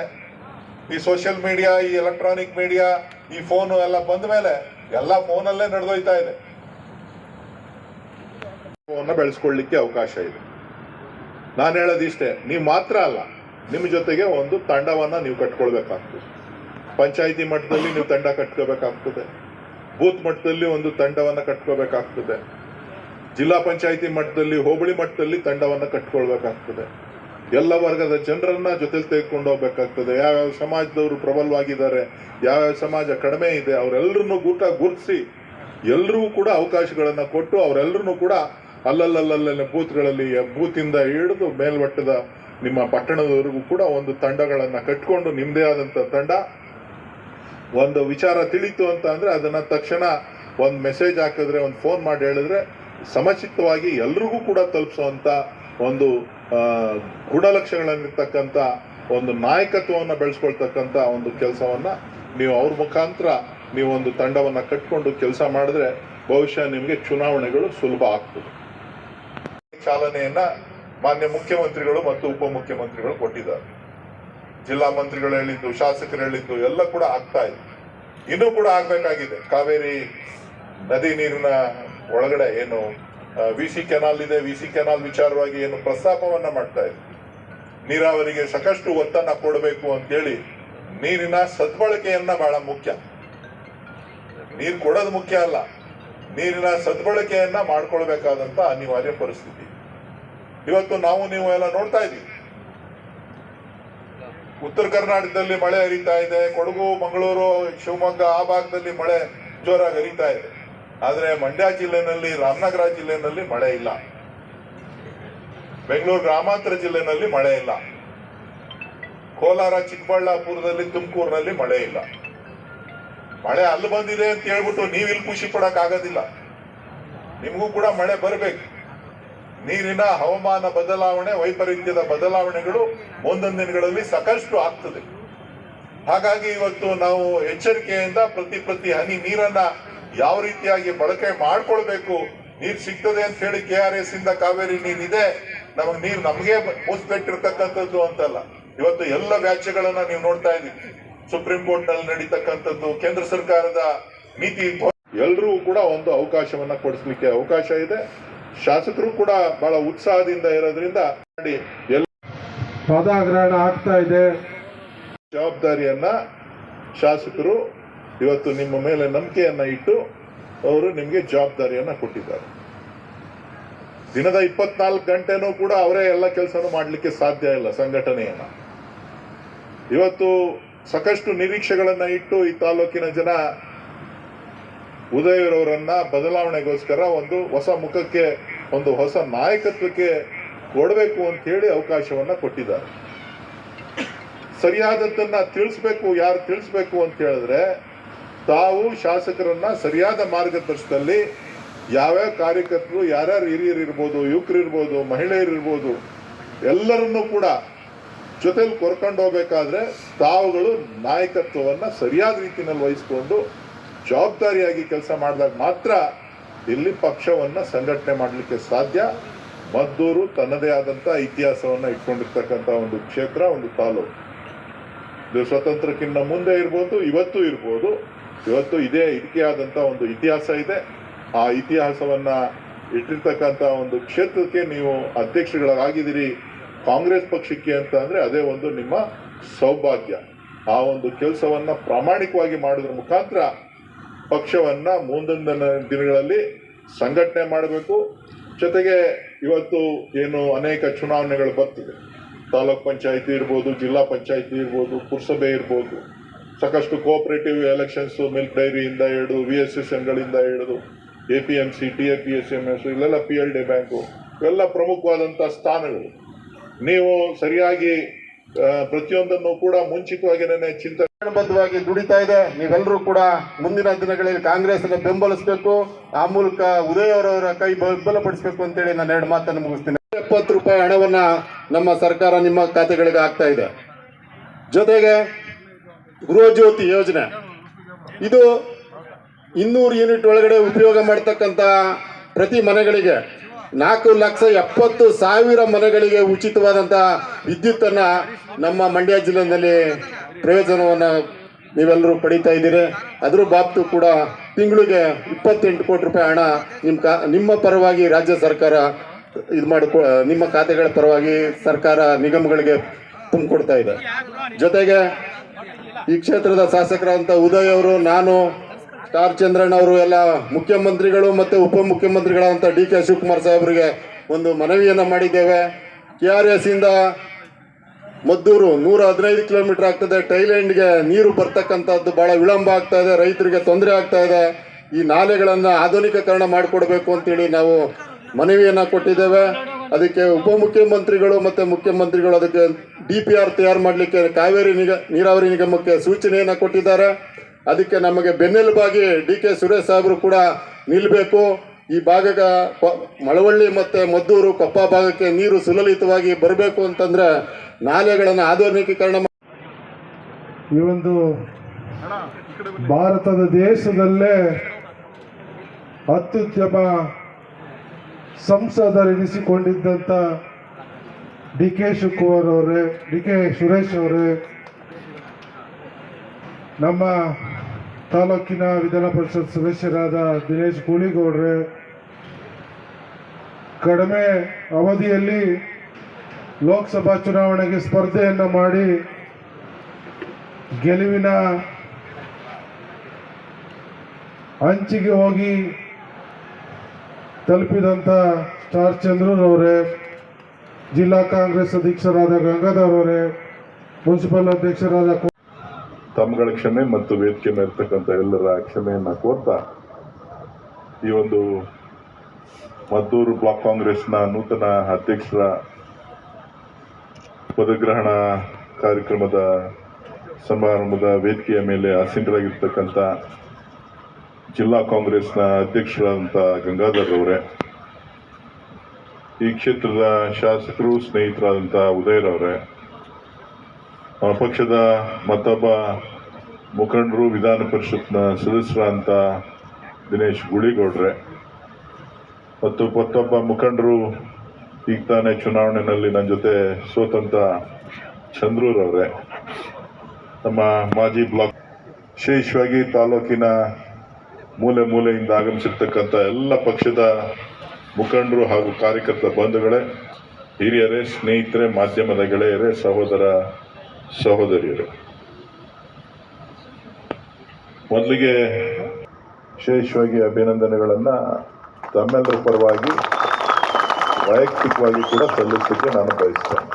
ಈ ಸೋಷಿಯಲ್ ಮೀಡಿಯಾ, ಈ ಎಲೆಕ್ಟ್ರಾನಿಕ್ ಮೀಡಿಯಾ, ಈ ಫೋನು ಎಲ್ಲ ಬಂದ ಮೇಲೆ ಎಲ್ಲ ಫೋನಲ್ಲೇ ನಡೆದೋಯ್ತಾ ಇದೆ. ಬೆಳೆಸ್ಕೊಳ್ಳಿಕ್ಕೆ ಅವಕಾಶ ಇದೆ. ನಾನು ಹೇಳೋದಿಷ್ಟೇ, ನೀವು ಮಾತ್ರ ಅಲ್ಲ, ನಿಮ್ಮ ಜೊತೆಗೆ ಒಂದು ತಂಡವನ್ನ ನೀವು ಕಟ್ಕೊಳ್ಬೇಕಾಗ್ತದೆ. ಪಂಚಾಯಿತಿ ಮಟ್ಟದಲ್ಲಿ ನೀವು ತಂಡ ಕಟ್ಕೋಬೇಕಾಗ್ತದೆ, ಬೂತ್ ಮಟ್ಟದಲ್ಲಿ ಒಂದು ತಂಡವನ್ನ ಕಟ್ಕೋಬೇಕಾಗ್ತದೆ, ಜಿಲ್ಲಾ ಪಂಚಾಯಿತಿ ಮಟ್ಟದಲ್ಲಿ, ಹೋಬಳಿ ಮಟ್ಟದಲ್ಲಿ ತಂಡವನ್ನ ಕಟ್ಕೊಳ್ಬೇಕಾಗ್ತದೆ. ಎಲ್ಲ ವರ್ಗದ ಜನರನ್ನ ಜೊತೆಲಿ ತೆಗೆದುಕೊಂಡು ಹೋಗ್ಬೇಕಾಗ್ತದೆ. ಯಾವ್ಯಾವ ಸಮಾಜದವರು ಪ್ರಬಲವಾಗಿದ್ದಾರೆ, ಯಾವ್ಯಾವ ಸಮಾಜ ಕಡಿಮೆ ಇದೆ, ಅವರೆಲ್ಲರನ್ನು ಗುರುತಿಸಿ ಎಲ್ರಿಗೂ ಕೂಡ ಅವಕಾಶಗಳನ್ನ ಕೊಟ್ಟು ಅವರೆಲ್ಲರನ್ನು ಕೂಡ ಅಲ್ಲಲ್ಲಲ್ಲೇ ಬೂತ್ಗಳಲ್ಲಿ, ಬೂತಿಂದ ಹಿಡಿದು ಮೇಲ್ಮಟ್ಟದ ನಿಮ್ಮ ಪಟ್ಟಣದವರೆಗೂ ಕೂಡ ಒಂದು ತಂಡಗಳನ್ನ ಕಟ್ಕೊಂಡು ನಿಮ್ಮದೇ ಆದಂತ ತಂಡ, ಒಂದು ವಿಚಾರ ತಿಳಿತು ಅಂತ ಅಂದ್ರೆ ಅದನ್ನ ತಕ್ಷಣ ಒಂದು ಮೆಸೇಜ್ ಹಾಕಿದ್ರೆ, ಒಂದು ಫೋನ್ ಮಾಡಿ ಹೇಳಿದ್ರೆ ಸಮಚಿತ್ತವಾಗಿ ಎಲ್ರಿಗೂ ಕೂಡ ತಲುಪಿಸುವಂತ ಒಂದು ಗುಣಲಕ್ಷಣಗಳಿರ್ತಕ್ಕಂಥ ಒಂದು ನಾಯಕತ್ವವನ್ನು ಬೆಳೆಸ್ಕೊಳ್ತಕ್ಕಂಥ ಒಂದು ಕೆಲಸವನ್ನ ನೀವು ಅವ್ರ ಮುಖಾಂತರ ನೀವು ಒಂದು ತಂಡವನ್ನ ಕಟ್ಕೊಂಡು ಕೆಲಸ ಮಾಡಿದ್ರೆ ಬಹುಶಃ ನಿಮಗೆ ಚುನಾವಣೆಗಳು ಸುಲಭ ಆಗ್ತದೆ. ಚಾಲನೆಯನ್ನ ಮಾನ್ಯ ಮುಖ್ಯಮಂತ್ರಿಗಳು ಮತ್ತು ಉಪಮುಖ್ಯಮಂತ್ರಿಗಳು ಕೊಟ್ಟಿದ್ದಾರೆ. ಜಿಲ್ಲಾ ಮಂತ್ರಿಗಳು ಹೇಳಿದ್ದು, ಶಾಸಕರು ಹೇಳಿದ್ದು ಎಲ್ಲ ಕೂಡ ಆಗ್ತಾ ಇದೆ. ಇನ್ನೂ ಕೂಡ ಆಗ್ಬೇಕಾಗಿದೆ. ಕಾವೇರಿ ನದಿ ನೀರಿನ ಒಳಗಡೆ ಏನು ವಿಸಿ ಕೆನಾಲ್ ಇದೆ, ವಿಸಿ ಕೆನಾಲ್ ವಿಚಾರವಾಗಿ ಏನು ಪ್ರಸ್ತಾಪವನ್ನ ಮಾಡ್ತಾ ಇದೆ, ನೀರಾವರಿಗೆ ಸಾಕಷ್ಟು ಒತ್ತನ್ನ ಕೊಡಬೇಕು ಅಂತೇಳಿ ನೀರಿನ ಸದ್ಬಳಕೆಯನ್ನ ಬಹಳ ಮುಖ್ಯ. ನೀರು ಕೊಡೋದು ಮುಖ್ಯ ಅಲ್ಲ, ನೀರಿನ ಸದ್ಬಳಕೆಯನ್ನ ಮಾಡ್ಕೊಳ್ಬೇಕಾದಂತ ಅನಿವಾರ್ಯ ಪರಿಸ್ಥಿತಿ. ಇವತ್ತು ನಾವು ನೀವು ಎಲ್ಲ ನೋಡ್ತಾ ಇದ್ದೀವಿ. ಉತ್ತರ ಕರ್ನಾಟಕದಲ್ಲಿ ಮಳೆ ಹರಿತಾ ಇದೆ, ಕೊಡಗು, ಮಂಗಳೂರು, ಶಿವಮೊಗ್ಗ ಆ ಭಾಗದಲ್ಲಿ ಮಳೆ ಜೋರಾಗಿ ಹರಿತಾ ಇದೆ. ಆದ್ರೆ ಮಂಡ್ಯ ಜಿಲ್ಲೆನಲ್ಲಿ, ರಾಮನಗರ ಜಿಲ್ಲೆನಲ್ಲಿ ಮಳೆ ಇಲ್ಲ, ಬೆಂಗಳೂರು ಗ್ರಾಮಾಂತರ ಜಿಲ್ಲೆನಲ್ಲಿ ಮಳೆ ಇಲ್ಲ, ಕೋಲಾರ, ಚಿಕ್ಕಬಳ್ಳಾಪುರದಲ್ಲಿ, ತುಮಕೂರಿನಲ್ಲಿ ಮಳೆ ಇಲ್ಲ. ಮಳೆ ಅಲ್ಲಿ ಬಂದಿದೆ ಅಂತ ಹೇಳ್ಬಿಟ್ಟು ನೀವು ಇಲ್ಲಿ ಖುಷಿ ಪಡಕ್ ಆಗೋದಿಲ್ಲ. ನಿಮಗೂ ಕೂಡ ಮಳೆ ಬರಬೇಕು. ನೀರಿನ ಹವಾಮಾನ ಬದಲಾವಣೆ, ವೈಪರೀತ್ಯದ ಬದಲಾವಣೆಗಳು ಮುಂದಿನ ದಿನಗಳಲ್ಲಿ ಸಾಕಷ್ಟು ಆಗ್ತದೆ. ಹಾಗಾಗಿ ಇವತ್ತು ನಾವು ಎಚ್ಚರಿಕೆಯಿಂದ ಪ್ರತಿ ಹನಿ ನೀರನ್ನ ಯಾವ ರೀತಿಯಾಗಿ ಬಳಕೆ ಮಾಡ್ಕೊಳ್ಬೇಕು. ನೀರು ಸಿಗ್ತದೆ ಅಂತ ಹೇಳಿ KRS ಇಂದ ಕಾವೇರಿ ನೀರಿದೆ, ನೀರು ನಮಗೆ ಮುಸ್ಬಿಟ್ಟಿರ್ತಕ್ಕಂಥದ್ದು ಅಂತಲ್ಲ. ಇವತ್ತು ಎಲ್ಲ ವ್ಯಾಜ್ಯಗಳನ್ನ ನೀವು ನೋಡ್ತಾ ಇದ್ದೀವಿ. ಸುಪ್ರೀಂ ಕೋರ್ಟ್ ನಲ್ಲಿ ನಡೀತಕ್ಕಂಥದ್ದು, ಕೇಂದ್ರ ಸರ್ಕಾರದ ನೀತಿ, ಎಲ್ರೂ ಕೂಡ ಒಂದು ಅವಕಾಶವನ್ನ ಕೊಡಿಸ್ಲಿಕ್ಕೆ ಅವಕಾಶ ಇದೆ. ಶಾಸಕರು ಕೂಡ ಬಹಳ ಉತ್ಸಾಹದಿಂದ ಇರೋದ್ರಿಂದ ಪದಗ್ರಹಣ ಆಗ್ತಾ ಇದೆ. ಜವಾಬ್ದಾರಿಯನ್ನ ಶಾಸಕರು ಇವತ್ತು ನಿಮ್ಮ ಮೇಲೆ ನಂಬಿಕೆಯನ್ನ ಇಟ್ಟು ಅವರು ನಿಮ್ಗೆ ಜವಾಬ್ದಾರಿಯನ್ನ ಕೊಟ್ಟಿದ್ದಾರೆ. ದಿನದ 24 ಗಂಟೆನೂ ಕೂಡ ಅವರೇ ಎಲ್ಲ ಕೆಲಸನೂ ಮಾಡ್ಲಿಕ್ಕೆ ಸಾಧ್ಯ ಇಲ್ಲ. ಸಂಘಟನೆಯನ್ನ ಇವತ್ತು ಸಾಕಷ್ಟು ನಿರೀಕ್ಷೆಗಳನ್ನ ಇಟ್ಟು ಈ ತಾಲೂಕಿನ ಜನ ಉದಯರವರನ್ನ ಬದಲಾವಣೆಗೋಸ್ಕರ ಒಂದು ಹೊಸ ಮುಖಕ್ಕೆ, ಒಂದು ಹೊಸ ನಾಯಕತ್ವಕ್ಕೆ ಕೊಡಬೇಕು ಅಂತ ಹೇಳಿ ಅವಕಾಶವನ್ನ ಕೊಟ್ಟಿದ್ದಾರೆ. ಸರಿಯಾದದ್ದನ್ನ ತಿಳಿಸ್ಬೇಕು. ಯಾರು ತಿಳಿಸ್ಬೇಕು ಅಂತ ಹೇಳಿದ್ರೆ, ತಾವು ಶಾಸಕರನ್ನ ಸರಿಯಾದ ಮಾರ್ಗದರ್ಶನದಲ್ಲಿ ಯಾವ್ಯಾವ ಕಾರ್ಯಕರ್ತರು, ಯಾರ್ಯಾರು ಹಿರಿಯರು ಇರ್ಬೋದು, ಯುವಕರು ಇರ್ಬೋದು, ಮಹಿಳೆಯರು ಇರ್ಬೋದು, ಎಲ್ಲರನ್ನೂ ಕೂಡ ಜೊತೆಲಿ ಕರ್ಕೊಂಡು ಹೋಗ್ಬೇಕಾದ್ರೆ ತಾವುಗಳು ನಾಯಕತ್ವವನ್ನ ಸರಿಯಾದ ರೀತಿಯಲ್ಲಿ ವಹಿಸಿಕೊಂಡು ಜವಾಬ್ದಾರಿಯಾಗಿ ಕೆಲಸ ಮಾಡಿದಾಗ ಮಾತ್ರ ಇಲ್ಲಿ ಪಕ್ಷವನ್ನ ಸಂಘಟನೆ ಮಾಡಲಿಕ್ಕೆ ಸಾಧ್ಯ. ಮದ್ದೂರು ತನ್ನದೇ ಆದಂತ ಇತಿಹಾಸವನ್ನ ಇಟ್ಕೊಂಡಿರ್ತಕ್ಕಂಥ ಒಂದು ಕ್ಷೇತ್ರ, ಒಂದು ತಾಲೂಕು. ಇದು ಸ್ವತಂತ್ರಕ್ಕಿಂತ ಮುಂದೆ ಇರ್ಬೋದು, ಇವತ್ತು ಇರ್ಬೋದು. ಇವತ್ತು ಇದಕ್ಕೆ ಆದಂತ ಒಂದು ಇತಿಹಾಸ ಇದೆ. ಆ ಇತಿಹಾಸವನ್ನ ಇಟ್ಟಿರ್ತಕ್ಕಂಥ ಒಂದು ಕ್ಷೇತ್ರಕ್ಕೆ ನೀವು ಅಧ್ಯಕ್ಷಗಳಾಗಿದ್ದೀರಿ ಕಾಂಗ್ರೆಸ್ ಪಕ್ಷಕ್ಕೆ ಅಂತ ಅಂದ್ರೆ ಅದೇ ಒಂದು ನಿಮ್ಮ ಸೌಭಾಗ್ಯ. ಆ ಒಂದು ಕೆಲಸವನ್ನ ಪ್ರಾಮಾಣಿಕವಾಗಿ ಮಾಡೋದ್ರ ಮುಖಾಂತರ ಪಕ್ಷವನ್ನ ಮುಂದಿನ ದಿನಗಳಲ್ಲಿ ಸಂಘಟನೆ ಮಾಡಬೇಕು. ಜೊತೆಗೆ ಇವತ್ತು ಏನು ಅನೇಕ ಚುನಾವಣೆಗಳು ಬರ್ತಿದೆ, ತಾಲೂಕ್ ಪಂಚಾಯತಿ ಇರ್ಬೋದು, ಜಿಲ್ಲಾ ಪಂಚಾಯತಿ ಇರ್ಬೋದು, ಪುರಸಭೆ ಇರ್ಬೋದು, ಸಾಕಷ್ಟು ಕೋಆಪರೇಟಿವ್ ಎಲೆಕ್ಷನ್ಸ್, ಮಿಲ್ಕ್ ಡೈರಿಯಿಂದ ಹಿಡಿದು VSSNಗಳಿಂದ ಹಿಡಿದು APMC, TAPSMS, ಇಲ್ಲೆಲ್ಲ PLD ಬ್ಯಾಂಕು, ಇವೆಲ್ಲ ಪ್ರಮುಖವಾದಂಥ ಸ್ಥಾನಗಳು. ನೀವು ಸರಿಯಾಗಿ ಪ್ರತಿಯೊಂದನ್ನು ಕೂಡ ಮುಂಚಿತವಾಗಿನೇ ಚಿಂತನೆಬದ್ಧವಾಗಿ ದುಡಿತಾ ಇದೆ. ನೀವೆಲ್ಲರೂ ಕೂಡ ಮುಂದಿನ ದಿನಗಳಲ್ಲಿ ಕಾಂಗ್ರೆಸ್ನ ಬೆಂಬಲಿಸಬೇಕು. ಆ ಮೂಲಕ ಉದಯ್ ಅವರವರ ಕೈ ಬೆಂಬಲಪಡಿಸಬೇಕು ಅಂತೇಳಿ ನಾನು 2 ಮಾತನ್ನು ಮುಗಿಸ್ತೀನಿ. 70 ರೂಪಾಯಿ ಹಣವನ್ನ ನಮ್ಮ ಸರ್ಕಾರ ನಿಮ್ಮ ಖಾತೆಗಳಿಗೆ ಹಾಕ್ತಾ ಇದೆ. ಜೊತೆಗೆ ಗೃಹಜ್ಯೋತಿ ಯೋಜನೆ, ಇದು 200 ಯೂನಿಟ್ ಒಳಗಡೆ ಉಪಯೋಗ ಮಾಡ್ತಕ್ಕಂಥ ಪ್ರತಿ ಮನೆಗಳಿಗೆ 4,70,000 ಮನೆಗಳಿಗೆ ಉಚಿತವಾದಂಥ ವಿದ್ಯುತ್ತನ್ನು ನಮ್ಮ ಮಂಡ್ಯ ಜಿಲ್ಲೆಯಲ್ಲಿ ಪ್ರಯೋಜನವನ್ನು ನೀವೆಲ್ಲರೂ ಪಡೀತಾ ಇದ್ದೀರಿ. ಅದ್ರ ಬಾಬ್ತು ಕೂಡ ತಿಂಗಳಿಗೆ 28 ಕೋಟಿ ರೂಪಾಯಿ ಹಣ ನಿಮ್ಮ ಪರವಾಗಿ ರಾಜ್ಯ ಸರ್ಕಾರ ನಿಮ್ಮ ಖಾತೆಗಳ ಪರವಾಗಿ ಸರ್ಕಾರ ನಿಗಮಗಳಿಗೆ ತುಂಬಿಕೊಡ್ತಾ ಇದೆ. ಜೊತೆಗೆ ಈ ಕ್ಷೇತ್ರದ ಶಾಸಕರಾದಂಥ ಉದಯ್ ಅವರು, ನಾನು, ಸ್ಟಾರ್ ಚಂದ್ರಣ್ಣ ಅವರು, ಎಲ್ಲ ಮುಖ್ಯಮಂತ್ರಿಗಳು ಮತ್ತು ಉಪಮುಖ್ಯಮಂತ್ರಿಗಳಾದಂಥ DK ಶಿವಕುಮಾರ್ ಸಾಹೇಬರಿಗೆ ಒಂದು ಮನವಿಯನ್ನು ಮಾಡಿದ್ದೇವೆ. KRS ಇಂದ ಮದ್ದೂರು 115 ಕಿಲೋಮೀಟರ್ ಆಗ್ತದೆ. ಟೈಲ್ಯಾಂಡ್ಗೆ ನೀರು ಬರ್ತಕ್ಕಂಥದ್ದು ಭಾಳ ವಿಳಂಬ ಆಗ್ತಾ ಇದೆ, ರೈತರಿಗೆ ತೊಂದರೆ ಆಗ್ತಾ ಇದೆ. ಈ ನಾಲೆಗಳನ್ನು ಆಧುನಿಕೀಕರಣ ಮಾಡಿಕೊಡ್ಬೇಕು ಅಂತೇಳಿ ನಾವು ಮನವಿಯನ್ನು ಕೊಟ್ಟಿದ್ದೇವೆ. ಅದಕ್ಕೆ ಉಪಮುಖ್ಯಮಂತ್ರಿಗಳು ಮತ್ತು ಮುಖ್ಯಮಂತ್ರಿಗಳು ಅದಕ್ಕೆ DPR ತಯಾರು ಮಾಡಲಿಕ್ಕೆ ಕಾವೇರಿ ನೀರಾವರಿ ನಿಗಮಕ್ಕೆ ಸೂಚನೆಯನ್ನು ಕೊಟ್ಟಿದ್ದಾರೆ. ಅದಕ್ಕೆ ನಮಗೆ ಬೆನ್ನೆಲುಬಾಗಿ DK ಸುರೇಶ್ ಸಾಹೇಬರು ಕೂಡ ನಿಲ್ಲಬೇಕು. ಈ ಭಾಗದ ಮಳವಳ್ಳಿ ಮತ್ತು ಮದ್ದೂರು ಕೊಪ್ಪ ಭಾಗಕ್ಕೆ ನೀರು ಸುಲಲಿತವಾಗಿ ಬರಬೇಕು ಅಂತಂದರೆ ನಾಲೆಗಳನ್ನು ಆಧುನಿಕೀಕರಣ ಈ ಒಂದು ಭಾರತದ ದೇಶದಲ್ಲೇ ಅತ್ಯುತ್ತಮ ಸಂಸದರೆನಿಸಿಕೊಂಡಿದ್ದಂಥ DK ಶಿವಕುಮಾರ್ ಅವರೇ, DK ಸುರೇಶ್ ಅವರೇ, ನಮ್ಮ ತಾಲೂಕಿನ ವಿಧಾನ ಪರಿಷತ್ ಸದಸ್ಯರಾದ ದಿನೇಶ್ ಗೂಳಿಗೌಡ್ರೆ, ಕಡಿಮೆ ಅವಧಿಯಲ್ಲಿ ಲೋಕಸಭಾ ಚುನಾವಣೆಗೆ ಸ್ಪರ್ಧೆಯನ್ನು ಮಾಡಿ ಗೆಲುವಿನ ಅಂಚಿಗೆ ಹೋಗಿ ತಲುಪಿದಂಥ ಸ್ಟಾರ್ ಚಂದ್ರರವರೇ, ಜಿಲ್ಲಾ ಕಾಂಗ್ರೆಸ್ ಅಧ್ಯಕ್ಷರಾದ ಗಂಗಾಧರ್ ಅವರೇ, ಮುನ್ಸಿಪಲ್ ಅಧ್ಯಕ್ಷರಾದ ತಮ್ಮಗಳ ಕ್ಷಮೆ ಮತ್ತು ವೇದಿಕೆ ಮೇಲಿರ್ತಕ್ಕಂಥ ಎಲ್ಲರ ಕ್ಷಮೆಯನ್ನು ಕೋರ್ತಾ ಈ ಒಂದು ಮದ್ದೂರು ಬ್ಲಾಕ್ ಕಾಂಗ್ರೆಸ್ನ ನೂತನ ಅಧ್ಯಕ್ಷರ ಪದಗ್ರಹಣ ಕಾರ್ಯಕ್ರಮದ ಸಮಾರಂಭದ ವೇದಿಕೆಯ ಮೇಲೆ ಆಸೀನರಾಗಿರ್ತಕ್ಕಂಥ ಜಿಲ್ಲಾ ಕಾಂಗ್ರೆಸ್ನ ಅಧ್ಯಕ್ಷರಾದಂಥ ಗಂಗಾಧರ್ ಅವರೇ, ಈ ಕ್ಷೇತ್ರದ ಶಾಸಕರು ಸ್ನೇಹಿತರಾದಂಥ ಉದಯರವರೇ, ಪಕ್ಷದ ಮತ್ತೊಬ್ಬ ಮುಖಂಡರು ವಿಧಾನ ಪರಿಷತ್ನ ಸದಸ್ಯರಾದಂಥ ದಿನೇಶ್ ಗೂಳಿಗೌಡ್ರೆ ಮತ್ತು ಮತ್ತೊಬ್ಬ ಮುಖಂಡರು ಈಗ ತಾನೇ ಚುನಾವಣೆಯಲ್ಲಿ ನನ್ನ ಜೊತೆ ಸೋತಂತ ಚಂದ್ರೂರವರೇ, ನಮ್ಮ ಮಾಜಿ ಬ್ಲಾಕ್, ವಿಶೇಷವಾಗಿ ತಾಲೂಕಿನ ಮೂಲೆ ಮೂಲೆಯಿಂದ ಆಗಮಿಸಿರ್ತಕ್ಕಂಥ ಎಲ್ಲ ಪಕ್ಷದ ಮುಖಂಡರು ಹಾಗೂ ಕಾರ್ಯಕರ್ತ ಬಂಧುಗಳೇ, ಹಿರಿಯರೇ, ಸ್ನೇಹಿತರೆ, ಮಾಧ್ಯಮದ ಗೆಳೆಯರೇ, ಸಹೋದರ ಸಹೋದರಿಯರು, ಮೊದಲಿಗೆ ವಿಶೇಷವಾಗಿ ಅಭಿನಂದನೆಗಳನ್ನು ತಮ್ಮೆಲ್ಲರ ಪರವಾಗಿ ವೈಯಕ್ತಿಕವಾಗಿ ಕೂಡ ಸಲ್ಲಿಸಲಿಕ್ಕೆ ನಾನು ಬಯಸ್ತೇನೆ.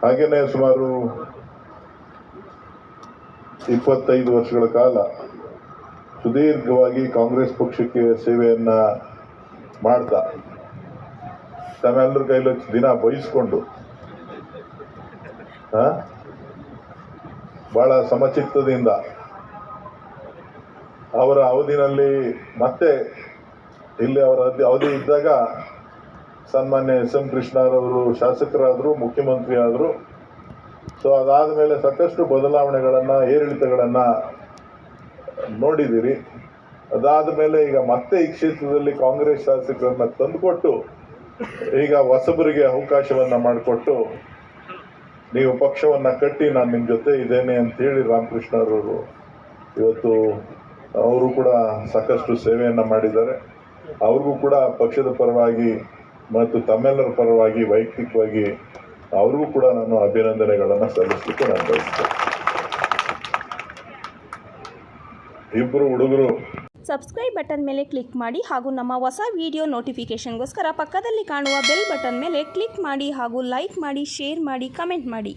ಹಾಗೆಯೇ ಸುಮಾರು 25 ವರ್ಷಗಳ ಕಾಲ ಸುದೀರ್ಘವಾಗಿ ಕಾಂಗ್ರೆಸ್ ಪಕ್ಷಕ್ಕೆ ಸೇವೆಯನ್ನ ಮಾಡ್ತಾ ತಮ್ಮೆಲ್ಲರ ಕೈಲಿ ದಿನ ಬಯಸ್ಕೊಂಡು ಬಹಳ ಸಮಚಿತ್ತದಿಂದ ಅವರ ಅವಧಿನಲ್ಲಿ ಮತ್ತೆ ಇಲ್ಲಿ ಅವರ ಅವಧಿ ಇದ್ದಾಗ ಸನ್ಮಾನ್ಯ SM ಕೃಷ್ಣರವರು ಶಾಸಕರಾದರು, ಮುಖ್ಯಮಂತ್ರಿ ಆದರು. ಸೊ ಅದಾದ ಮೇಲೆ ಸಾಕಷ್ಟು ಬದಲಾವಣೆಗಳನ್ನು, ಏರಿಳಿತಗಳನ್ನು ನೋಡಿದ್ದೀರಿ. ಅದಾದ ಮೇಲೆ ಈಗ ಮತ್ತೆ ಈ ಕ್ಷೇತ್ರದಲ್ಲಿ ಕಾಂಗ್ರೆಸ್ ಶಾಸಕರನ್ನು ತಂದುಕೊಟ್ಟು ಈಗ ಹೊಸಬರಿಗೆ ಅವಕಾಶವನ್ನು ಮಾಡಿಕೊಟ್ಟು ನೀವು ಪಕ್ಷವನ್ನು ಕಟ್ಟಿ ನಾನು ನಿಮ್ಮ ಜೊತೆ ಇದ್ದೇನೆ ಅಂತೇಳಿ ರಾಮಕೃಷ್ಣರವರು ಇವತ್ತು ಅವರು ಕೂಡ ಸಾಕಷ್ಟು ಸೇವೆಯನ್ನು ಮಾಡಿದ್ದಾರೆ. ಅವ್ರಿಗೂ ಕೂಡ ಪಕ್ಷದ ಪರವಾಗಿ ಮತ್ತು ತಮ್ಮೆಲ್ಲರ ಪರವಾಗಿ ವೈಯಕ್ತಿಕವಾಗಿ ಅವ್ರಿಗೂ ಕೂಡ ನಾನು ಅಭಿನಂದನೆಗಳನ್ನು ಸಲ್ಲಿಸಲಿಕ್ಕೆ ನಾನು ಬಯಸ್ತೇನೆ. ಇಬ್ಬರು ಹುಡುಗರು ಸಬ್ಸ್ಕ್ರೈಬ್ ಬಟನ್ ಮೇಲೆ ಕ್ಲಿಕ್ ಮಾಡಿ ಹಾಗೂ ನಮ್ಮ ಹೊಸ ವಿಡಿಯೋ ನೋಟಿಫಿಕೇಷನ್ಗೋಸ್ಕರ ಪಕ್ಕದಲ್ಲಿ ಕಾಣುವ ಬೆಲ್ ಬಟನ್ ಮೇಲೆ ಕ್ಲಿಕ್ ಮಾಡಿ ಹಾಗೂ ಲೈಕ್ ಮಾಡಿ, ಶೇರ್ ಮಾಡಿ, ಕಮೆಂಟ್ ಮಾಡಿ.